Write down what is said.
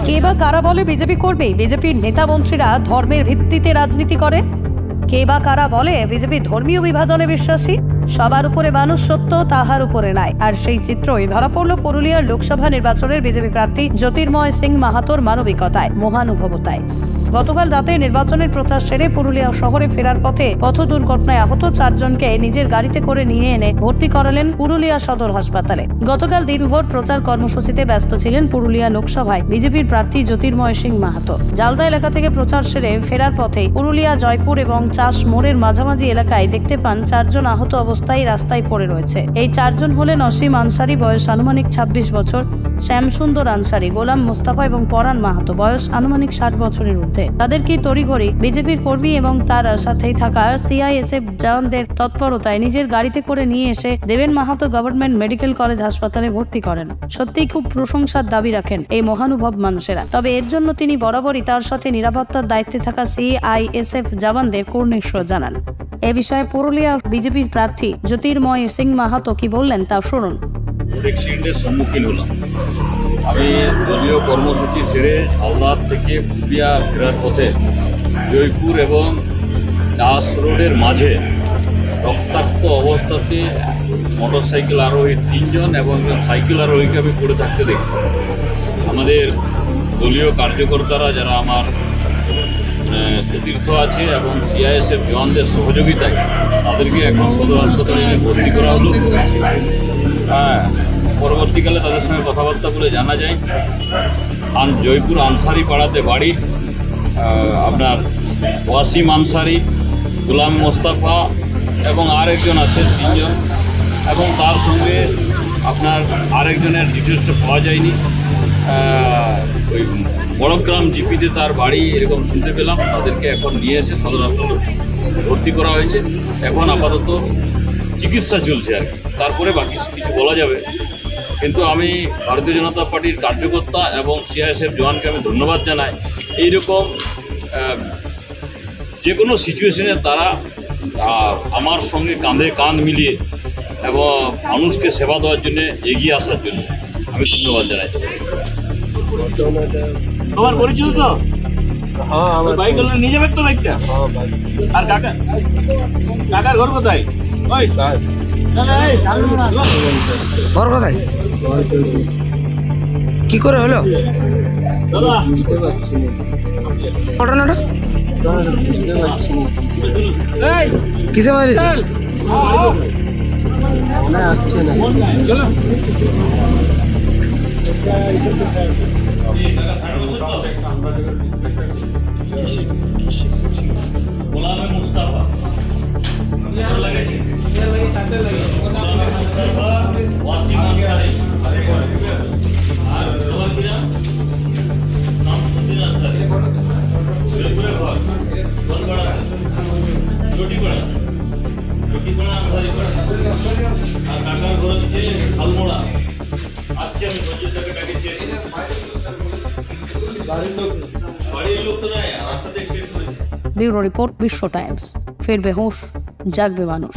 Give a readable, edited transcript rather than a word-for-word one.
কে বা কারা বলে বিজেপি করবে? বিজেপির নেতা মন্ত্রীরা ধর্মের ভিত্তিতে রাজনীতি করে? কে বা কারা বলে বিজেপি ধর্মীয় বিভাজনে বিশ্বাসী? সবার উপরে মানুষ সত্য, তাহার উপরে নাই। আর সেই চিত্রই ধরা পড়ল পুরুলিয়ার লোকসভা নির্বাচনের বিজেপি প্রার্থী জ্যোতির্ময় সিং মাহাতোর মানবিকতায়, মহানুভবতায়। গতকাল রাতে নির্বাচনের প্রচার সেরে পুরুলিয়া শহরে ফেরার পথে পথ দুর্ঘটনায় আহত 4 জনকে নিজের গাড়িতে করে নিয়ে এনে ভর্তি করালেন পুরুলিয়া সদর হাসপাতালে। গতকাল দিনভর প্রচার কর্মসূচিতে ব্যস্ত ছিলেন পুরুলিয়া লোকসভায় বিজেপির প্রার্থী জ্যোতির্ময় সিং মাহাতো। জালদা এলাকা থেকে প্রচার সেরে ফেরার পথে পুরুলিয়া জয়পুর এবং চাষ মোড়ের মাঝামাঝি এলাকায় দেখতে পান 4 জন আহত অবস্থায় রাস্তায় পড়ে রয়েছে। এই 4 জন হলেন অসীম আনসারি, বয়স আনুমানিক 26 বছর, শ্যামসুন্দর আনসারি, গোলাম মোস্তাফা এবং পরাণ মাহাতো, বয়স আনুমানিক 60 বছরের ঊর্ধ্বে। তাদেরকে তড়িঘড়ি বিজেপির কর্মী এবং তার সাথেই থাকা সিআইএসএফ জওয়ানদের তৎপরতায় নিজের গাড়িতে করে নিয়ে এসে দেবেন মাহাতো গভর্নমেন্ট মেডিকেল কলেজ হাসপাতালে ভর্তি করেন। সত্যিই খুব প্রশংসার দাবি রাখেন এই মহানুভব মানুষেরা। তবে এর জন্য তিনি বরাবরই তার সাথে নিরাপত্তার দায়িত্বে থাকা সিআইএসএফ জওয়ানদের কর্ণিশ্বর জানান। এ বিষয়ে পুরুলিয়া বিজেপির প্রার্থী জ্যোতির্ময় সিং মাহাতো কি বললেন তা শুনুন। অ্যাক্সিডেন্টের সম্মুখীন হলাম। আমি দলীয় কর্মসূচি সেরে হাওড়া থেকে পুরুলিয়া ফেরার পথে জয়পুর এবং চাষ রোডের মাঝে রক্তাক্ত অবস্থাতে মোটরসাইকেল আরোহী 3 জন এবং সাইকেল আরোহীকে আমি পড়ে থাকতে দেখি। আমাদের দলীয় কার্যকর্তারা যারা আমার সতীর্থ আছে এবং সিআইএসএফ জওয়ানদের সহযোগিতায় তাদেরকে এখন সদর হাসপাতালে ভর্তি করা হলো। পরবর্তীকালে তাদের সঙ্গে কথাবার্তা বলে জানা যায় জয়পুর আনসারি পাড়াতে বাড়ি, আপনার ওয়াসিম আনসারি, গোলাম মোস্তাফা এবং আরেকজন আছে 3 জন, এবং তার সঙ্গে আপনার আরেকজনের ডিটেলসটা পাওয়া যায়নি। ওই বড়গ্রাম জিপিতে তার বাড়ি এরকম শুনতে পেলাম। তাদেরকে এখন নিয়ে এসে সদর হাসপাতালে ভর্তি করা হয়েছে। এখন আপাতত চিকিৎসা চলছে আর কি, তারপরে বাকি কিছু বলা যাবে। কিন্তু আমি ভারতীয় জনতা পার্টির কার্যকর্তা এবং সিআইএসএফ জওয়ানকে আমি ধন্যবাদ জানাই। এইরকম যে কোনো সিচুয়েশনে তারা আমার সঙ্গে কাঁধে কাঁধ মিলিয়ে এবং মানুষকে সেবা দেওয়ার জন্য এগিয়ে আসার জন্য আমি ধন্যবাদ জানাই। তোমার পরিচিত তো? হ্যাঁ, আমার বাইক নিয়ে যাবে তো বাইকটা। আর কাকার ঘর কোথায়? ওই ঘর কোথায়? কি করে হলো ঘটনাটা? কিসে মারিস? আসছে না, চলো। গোলাম মোস্তাফা ব্যুরো রিপোর্ট, বিশ্ব টাইমস। ফিরবে হুঁশ, জাগবে মানুষ।